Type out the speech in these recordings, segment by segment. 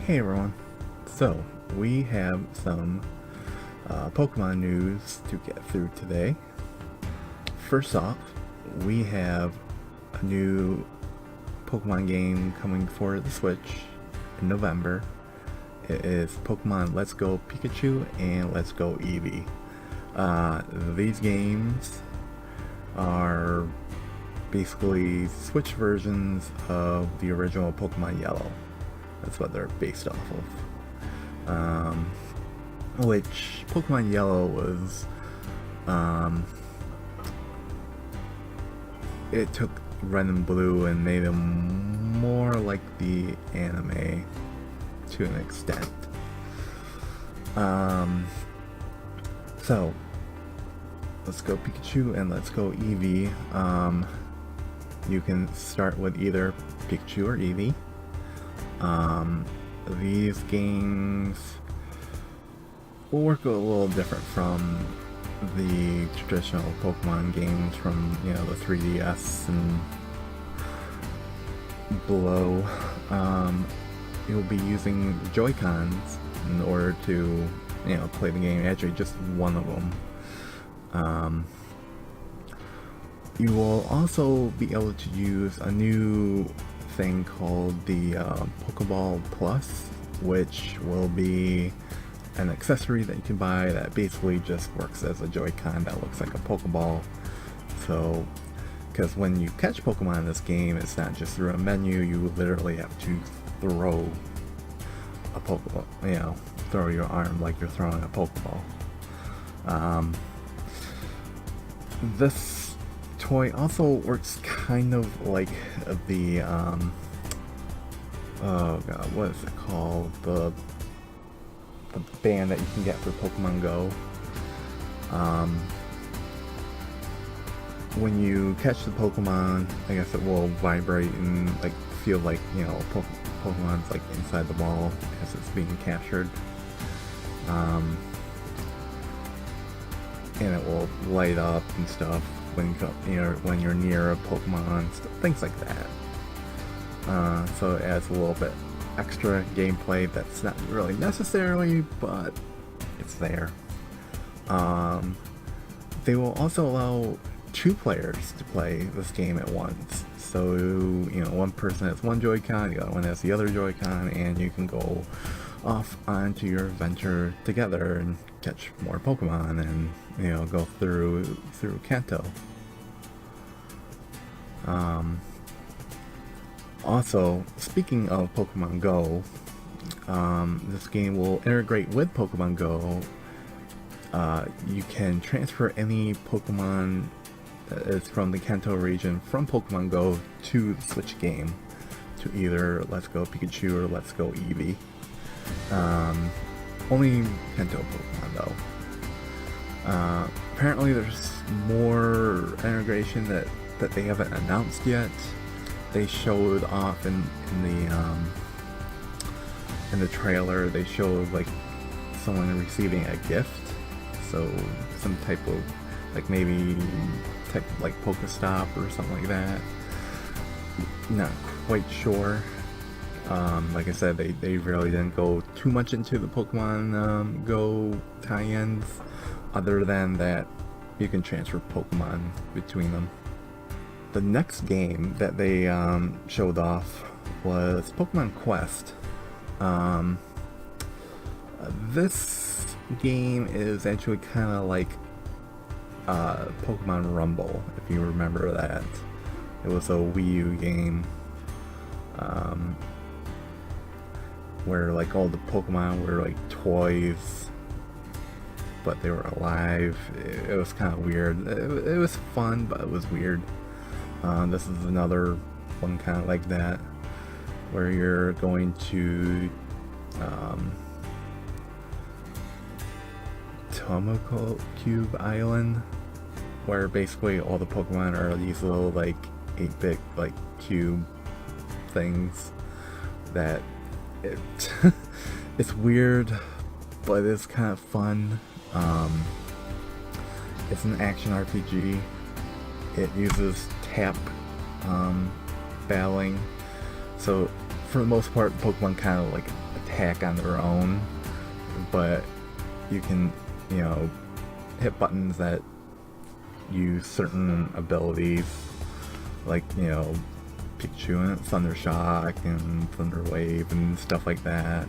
Hey everyone, so we have some Pokemon news to get through today. First off, we have a new Pokemon game coming for the Switch in November. It is Pokemon Let's Go Pikachu and Let's Go Eevee. These games are basically Switch versions of the original Pokemon Yellow. That's what they're based off of. Which Pokemon Yellow was, it took Red and Blue and made them more like the anime to an extent. So let's go Pikachu and let's go Eevee. You can start with either Pikachu or Eevee. These games will work a little different from the traditional Pokemon games from, the 3DS and below. You'll be using Joy-Cons in order to, play the game. Actually, just one of them. You will also be able to use a new thing called the Pokeball Plus, which will be an accessory that you can buy that basically just works as a Joy-Con that looks like a Pokeball. So, because when you catch Pokemon in this game, it's not just through a menu, you literally have to throw a Pokeball, throw your arm like you're throwing a Pokeball. This toy also works kind of like the oh god, what is it called? The band that you can get for Pokemon Go. When you catch the Pokemon, I guess it will vibrate and feel like Pokemon's inside the ball as it's being captured. And it will light up and stuff when you're near a Pokemon, things like that. So it adds a little bit extra gameplay that's not really necessary, but it's there. They will also allow 2 players to play this game at once. So, one person has one Joy-Con, the other one has the other Joy-Con, and you can go off onto your adventure together and catch more Pokemon and, go through Kanto. Also, speaking of Pokemon Go, this game will integrate with Pokemon Go. You can transfer any Pokemon that is from the Kanto region from Pokemon Go to the Switch game, to either Let's Go Pikachu or Let's Go Eevee. Only Kanto Pokemon though. Apparently there's more integration that they haven't announced yet. They showed off in the trailer. They showed someone receiving a gift, so some type of maybe Pokestop or something like that. Not quite sure. Like I said, they really didn't go too much into the Pokemon Go tie-ins, other than that you can transfer Pokemon between them. The next game that they showed off was Pokemon Quest. This game is actually kind of like Pokemon Rumble, if you remember that. It was a Wii U game where all the Pokemon were toys, but they were alive. It was kind of weird. It was fun, but it was weird. This is another one kind of like that, where you're going to Tomoko Cube Island, where basically all the Pokemon are these little 8-bit cube things that it's weird, but it's kind of fun. It's an action RPG. It uses tap battling, so for the most part Pokemon kind of attack on their own, but you can, you know, hit buttons that use certain abilities, like, you know, Pikachu and Thunder Shock and Thunder Wave and stuff like that.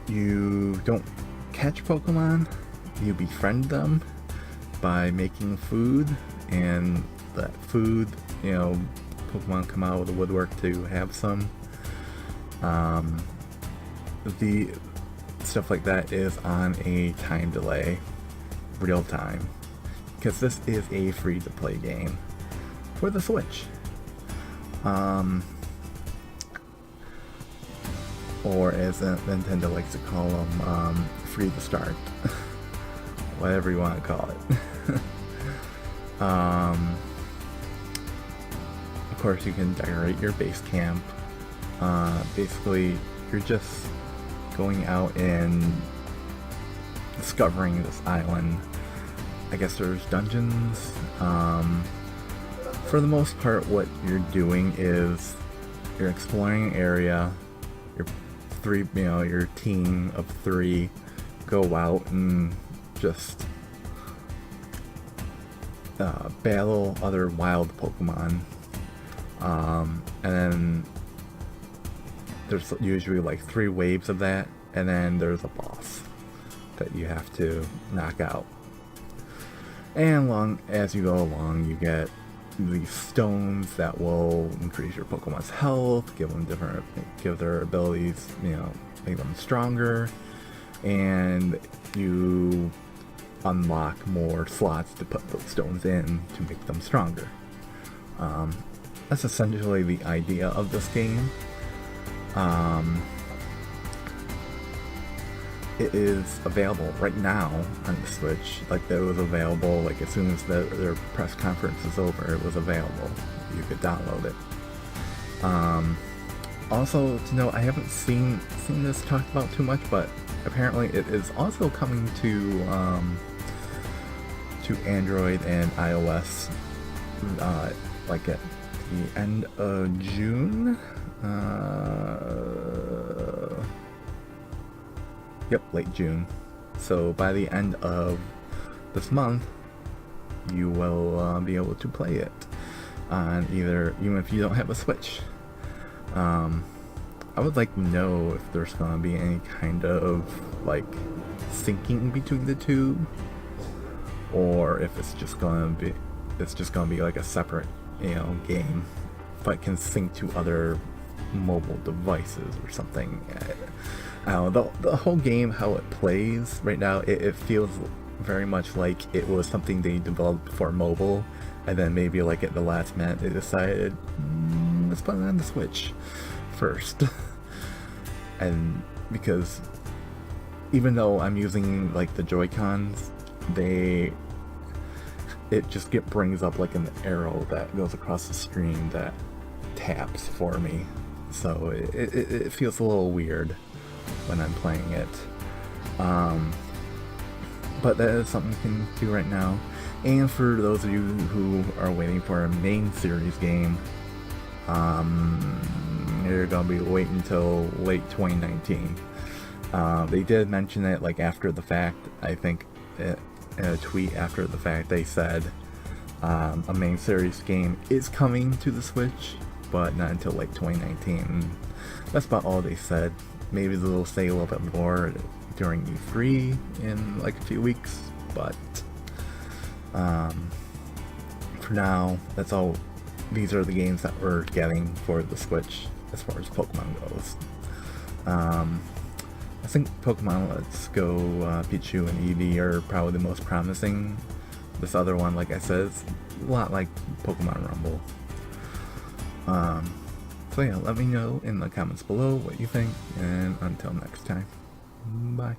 You don't catch Pokemon, you befriend them by making food, and that food, you know, Pokemon come out of the woodwork to have some. The stuff like that is on a time delay, real time, because this is a free-to-play game for the Switch. Or as Nintendo likes to call them, free to start. Whatever you want to call it. Of course, you can decorate your base camp. Basically, you're just going out and discovering this island. I guess there's dungeons. For the most part, what you're doing is you're exploring an area. Your team of 3 go out and just battle other wild Pokemon, and then there's usually like 3 waves of that, and then there's a boss that you have to knock out. And as you go along, you get these stones that will increase your Pokemon's health, give their abilities, you know, make them stronger, and you unlock more slots to put those stones in to make them stronger. That's essentially the idea of this game. It is available right now on the Switch. Like, it was available, like, as soon as their press conference is over, it was available. You could download it. Also, to note, I haven't seen this talked about too much, but apparently it is also coming to Android and iOS, like at the end of June. Yep, late June. So by the end of this month, you will be able to play it on even if you don't have a Switch. I would like to know if there's gonna be any kind of like syncing between the two, or if it's just gonna be like a separate, you know, game, but can sync to other mobile devices or something. I don't know, the whole game, how it plays right now, it feels very much like it was something they developed for mobile, and then maybe like at the last minute they decided, let's put it on the Switch first. And because even though I'm using like the Joy-Cons, it just brings up like an arrow that goes across the screen that taps for me, so it feels a little weird when I'm playing it. But that is something you can do right now. And for those of you who are waiting for a main series game, you're gonna be waiting until late 2019. They did mention it like after the fact. I think in a tweet after the fact they said a main series game is coming to the Switch, but not until like 2019. That's about all they said. Maybe they'll say a little bit more during E3 in like a few weeks, but for now, that's all. These are the games that we're getting for the Switch as far as Pokemon goes. I think Pokemon Let's Go, Pikachu and Eevee are probably the most promising. This other one, like I said, is a lot like Pokemon Rumble. So yeah, let me know in the comments below what you think, and until next time, bye.